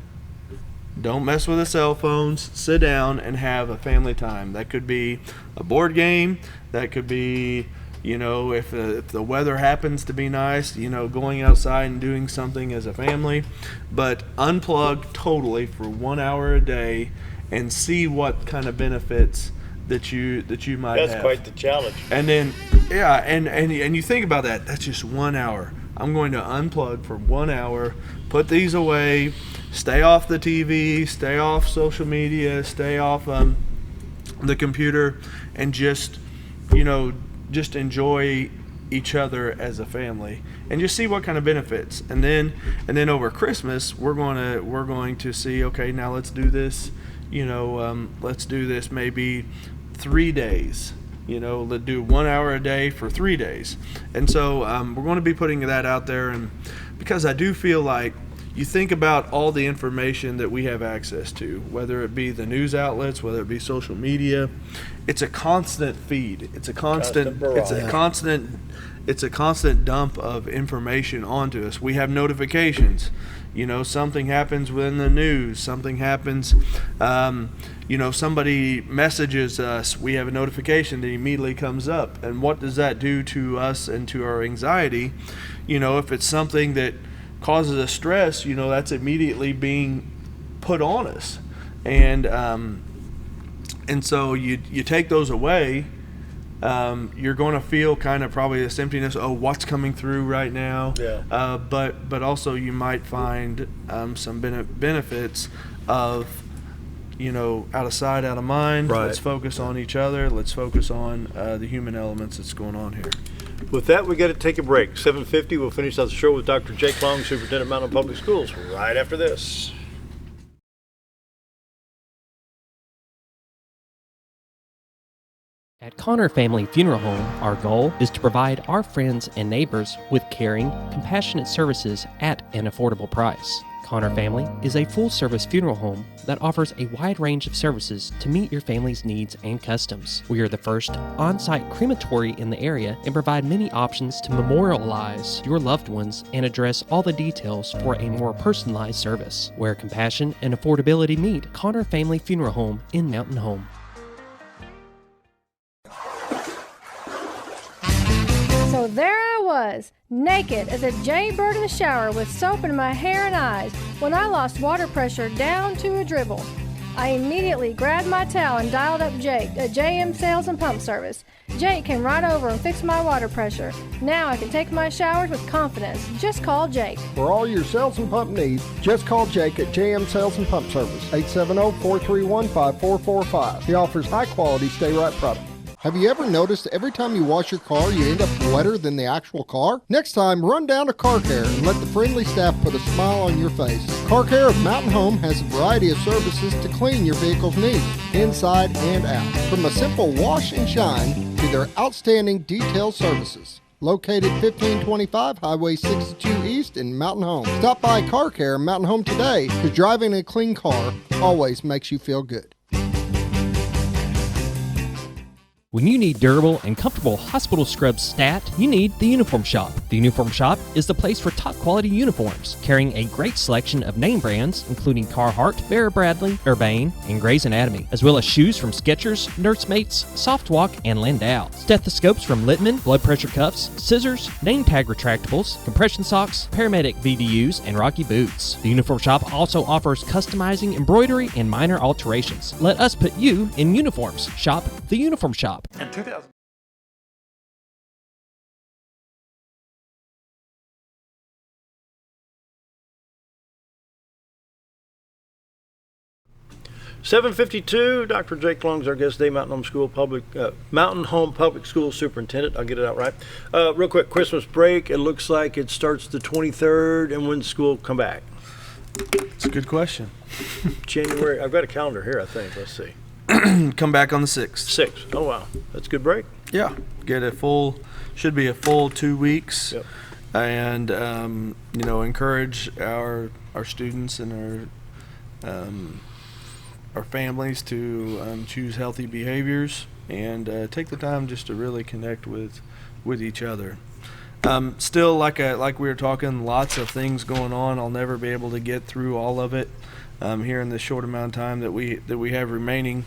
L: Don't mess with the cell phones. Sit down and have a family time. That could be a board game. That could be, if the weather happens to be nice, going outside and doing something as a family. But unplug totally for 1 hour a day and see what kind of benefits that you might have.
B: That's quite the challenge.
L: And then, and you think about that. That's just 1 hour. I'm going to unplug for 1 hour, put these away, stay off the TV, stay off social media, stay off the computer, and just enjoy each other as a family, and just see what kind of benefits. And then over Christmas, we're going to see, okay, now let's do this let's do this maybe 3 days. Let's do 1 hour a day for 3 days. And so we're going to be putting that out there, and because I do feel like you think about all the information that we have access to, whether it be the news outlets, whether it be social media, it's a constant feed. It's a constant dump of information onto us. We have notifications. Something happens within the news, something happens, somebody messages us, we have a notification that immediately comes up. And what does that do to us and to our anxiety? If it's something that causes us stress, that's immediately being put on us. And so you take those away, you're going to feel kind of probably this emptiness. Oh, what's coming through right now? Yeah. But also you might find some benefits of, out of sight, out of mind. Right. Let's focus on each other. Let's focus on the human elements that's going on here.
B: With that, we got to take a break. 7:50, we'll finish out the show with Dr. Jake Long, Superintendent of Mountain Public Schools, right after this.
G: At Connor Family Funeral Home, our goal is to provide our friends and neighbors with caring, compassionate services at an affordable price. Connor Family is a full-service funeral home that offers a wide range of services to meet your family's needs and customs. We are the first on-site crematory in the area and provide many options to memorialize your loved ones and address all the details for a more personalized service. Where compassion and affordability meet, Connor Family Funeral Home in Mountain Home.
U: So there I was, naked as a jaybird in the shower with soap in my hair and eyes when I lost water pressure down to a dribble. I immediately grabbed my towel and dialed up Jake at JM Sales and Pump Service. Jake came right over and fixed my water pressure. Now I can take my showers with confidence. Just call Jake.
F: For all your sales and pump needs, just call Jake at JM Sales and Pump Service, 870-431-5445. He offers high-quality stay-right products. Have you ever noticed every time you wash your car, you end up wetter than the actual car? Next time, run down to Car Care and let the friendly staff put a smile on your face. Car Care of Mountain Home has a variety of services to clean your vehicle's needs, inside and out. From a simple wash and shine to their outstanding detail services. Located 1525 Highway 62 East in Mountain Home. Stop by Car Care Mountain Home today, because driving a clean car always makes you feel good.
G: When you need durable and comfortable hospital scrubs stat, you need the Uniform Shop. The Uniform Shop is the place for top quality uniforms, carrying a great selection of name brands, including Carhartt, Vera Bradley, Urbane, and Grey's Anatomy, as well as shoes from Skechers, Nursemates, Softwalk, and Landau, stethoscopes from Littman, blood pressure cuffs, scissors, name tag retractables, compression socks, paramedic VDUs, and Rocky boots. The Uniform Shop also offers customizing, embroidery, and minor alterations. Let us put you in uniforms. Shop the Uniform Shop.
H: In 2000.
B: $7:52. Dr. Jake Long's our guest today, Mountain Home Public School Superintendent. I'll get it out right. Real quick, Christmas break. It looks like it starts the 23rd, and when school come back?
L: It's a good question.
B: January. I've got a calendar here, I think. Let's see.
L: Come back on the 6th.
B: 6th. Oh, wow. That's a good break.
L: Yeah. Should be a full 2 weeks. Yep. And, encourage our students and our families to choose healthy behaviors and take the time just to really connect with each other. Still, like we were talking, lots of things going on. I'll never be able to get through all of it here in the short amount of time that we have remaining.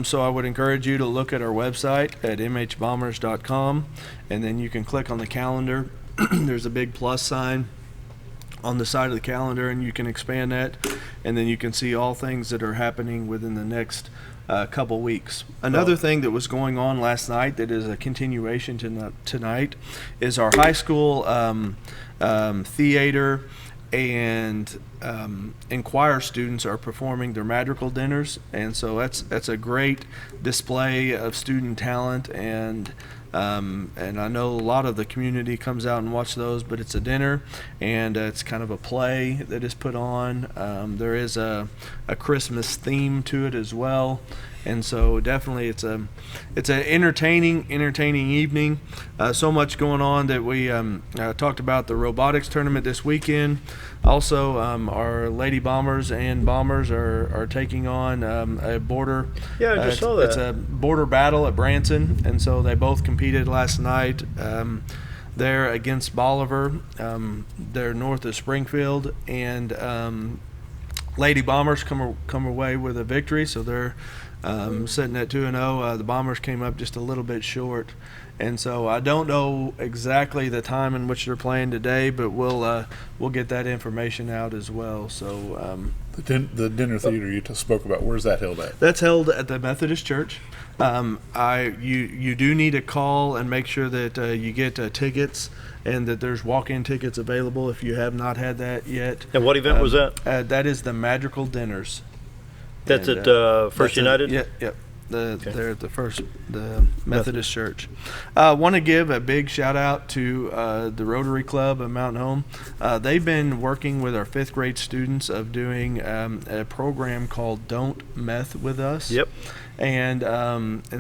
L: So I would encourage you to look at our website at mhbombers.com, and then you can click on the calendar. There's a big plus sign on the side of the calendar, and you can expand that, and then you can see all things that are happening within the next couple weeks. Another thing that was going on last night that is a continuation to tonight is our high school theater and choir students are performing their madrigal dinners, and so that's a great display of student talent and And I know a lot of the community comes out and watch those, but it's a dinner, and it's kind of a play that is put on. There is a Christmas theme to it as well. And so definitely it's an entertaining evening. So much going on that we talked about the robotics tournament this weekend. Also, our Lady Bombers and Bombers are taking on a border.
B: Yeah, I just saw that.
L: It's a border battle at Branson, and so they both competed last night. They're against Bolivar. They're north of Springfield, and Lady Bombers come away with a victory, so they're sitting at 2-0. The Bombers came up just a little bit short, and so I don't know exactly the time in which they're playing today, but we'll get that information out as well. So
D: the dinner theater you spoke about, where's that held at?
L: That's held at the Methodist Church. You do need to call and make sure that you get tickets, and that there's walk-in tickets available if you have not had that yet.
B: And what event was that?
L: That is the Magical Dinners.
B: That's
L: And,
B: at First United?
L: Yep. They're at the Methodist Church. Want to give a big shout out to the Rotary Club of Mountain Home. They've been working with our 5th grade students of doing a program called Don't Meth With Us.
B: Yep.
L: And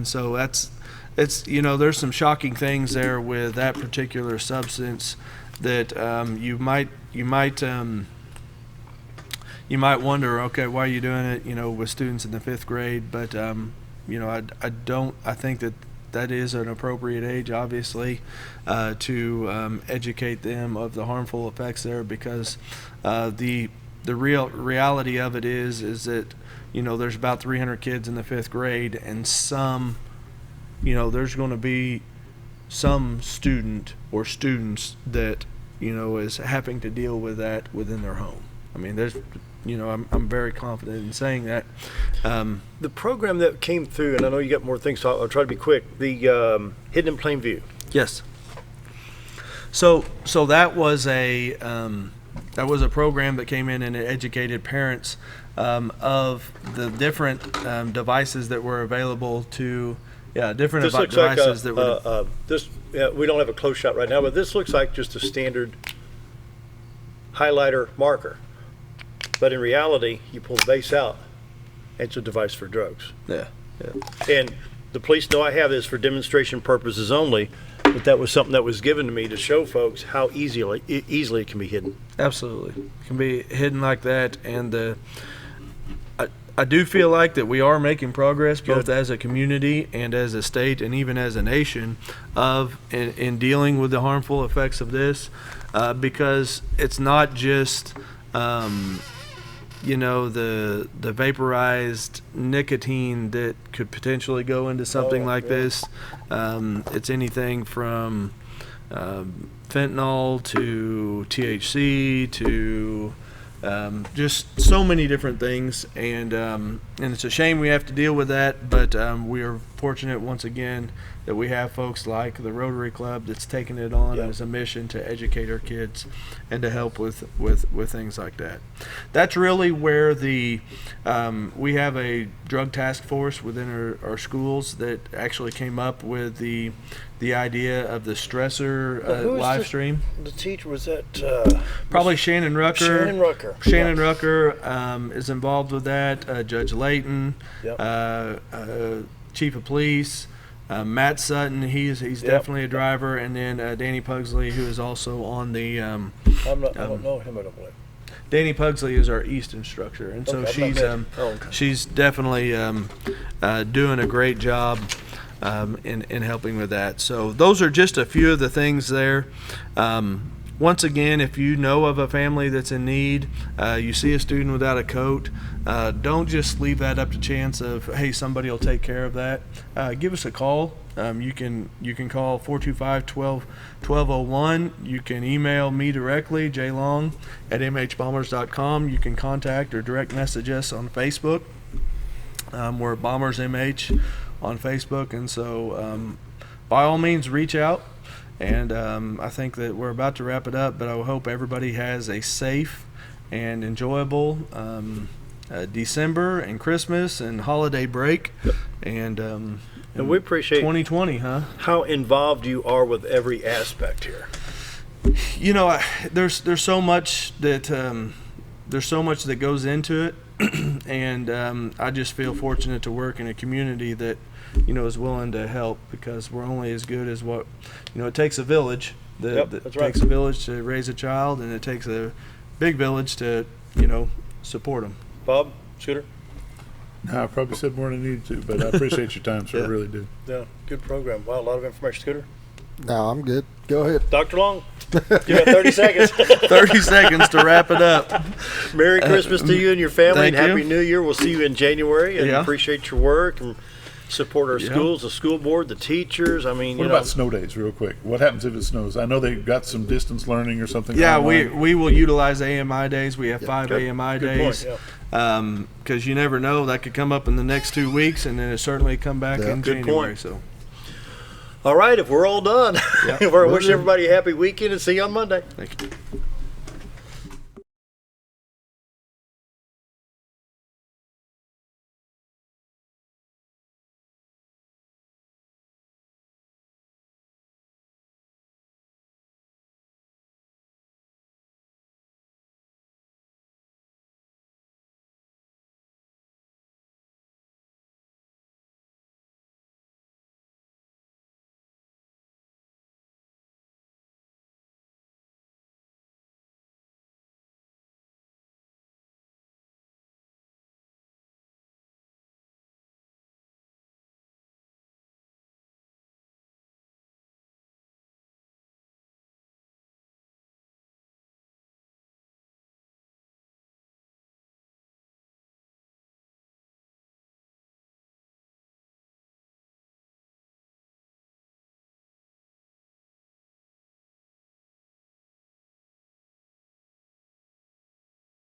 L: so it's there's some shocking things there with that particular substance that you might wonder, okay, why are you doing it, with students in the 5th grade? But, I think that is an appropriate age, obviously, to educate them of the harmful effects there, because the real reality of it is that, there's about 300 kids in the 5th grade, and some, there's going to be some student or students that, is having to deal with that within their home. I mean, there's, I'm very confident in saying that.
B: The program that came through, and I know you got more things, so I'll try to be quick. The Hidden in Plain View.
L: Yes. So that was a program that came in and it educated parents of the different devices that were available to. Yeah, different devices that were.
B: We don't have a close shot right now, but this looks like just a standard highlighter marker. But in reality, you pull the base out, it's a device for drugs.
L: Yeah.
B: And the police know I have this for demonstration purposes only, but that was something that was given to me to show folks how easily it can be hidden.
L: Absolutely. It can be hidden like that, and I do feel like that we are making progress both as a community and as a state and even as a nation in dealing with the harmful effects of this, because it's not just the vaporized nicotine that could potentially go into something like this. It's anything from fentanyl to THC to just so many different things, and it's a shame we have to deal with that, but we are fortunate once again that we have folks like the Rotary Club that's taking it on as a mission to educate our kids and to help with things like that. That's really where we have a drug task force within our schools that actually came up with the idea of the stressor live stream.
B: The teacher was that
L: probably Shannon Rucker.
B: Shannon
L: Rucker is involved with that. Judge Layton, Chief of Police, Matt Sutton. He's definitely a driver, and then Danny Pugsley, who is also on the.
B: I don't know him. I don't believe.
L: Danny Pugsley is our East instructor, and so she's definitely doing a great job in helping with that. So those are just a few of the things there. Once again, if you know of a family that's in need, you see a student without a coat, don't just leave that up to chance of, hey, somebody will take care of that. Give us a call. You can call 425-1201. You can email me directly, jlong@mhbombers.com. You can contact or direct message us on Facebook. We're Bombers MH on Facebook, and so by all means reach out. And I think that we're about to wrap it up, but I hope everybody has a safe and enjoyable December and Christmas and holiday break. And
B: And we appreciate
L: 2020, huh?
B: how involved you are with every aspect here.
L: You know, there's so much that goes into it, and I just feel fortunate to work in a community that, you know, is willing to help, because we're only as good as what, you know, it takes a village.
B: That's right.
L: It takes a village to raise a child, and it takes a big village to, you know, support them.
B: Bob, Scooter?
D: No, I probably said more than I needed to, but I appreciate your time, sir. I really do.
B: Yeah, good program. Wow, a lot of information, Scooter.
C: No, I'm good. Go ahead.
B: Dr. Long, you got 30 seconds.
L: 30 seconds to wrap it up.
B: Merry Christmas to you and your family, and
L: Thank
B: Happy
L: you.
B: New Year. We'll see you in January, and
L: Yeah.
B: appreciate your work and support our
L: Yeah.
B: schools, the school board, the teachers. I mean,
D: What
B: you know.
D: about snow days, real quick? What happens if it snows? I know they've got some distance learning or something.
L: Yeah,
D: online.
L: we will utilize AMI days. We have 5
B: good.
L: AMI
B: Good
L: days.
B: point,
L: Because you never know, that could come up in the next 2 weeks, and then it certainly come back in
B: Good
L: January.
B: point.
L: So,
B: All right, if we're all done,
L: Yeah,
B: we're
L: we're
B: wishing
L: good.
B: everybody a happy weekend and see you on Monday.
L: thank you.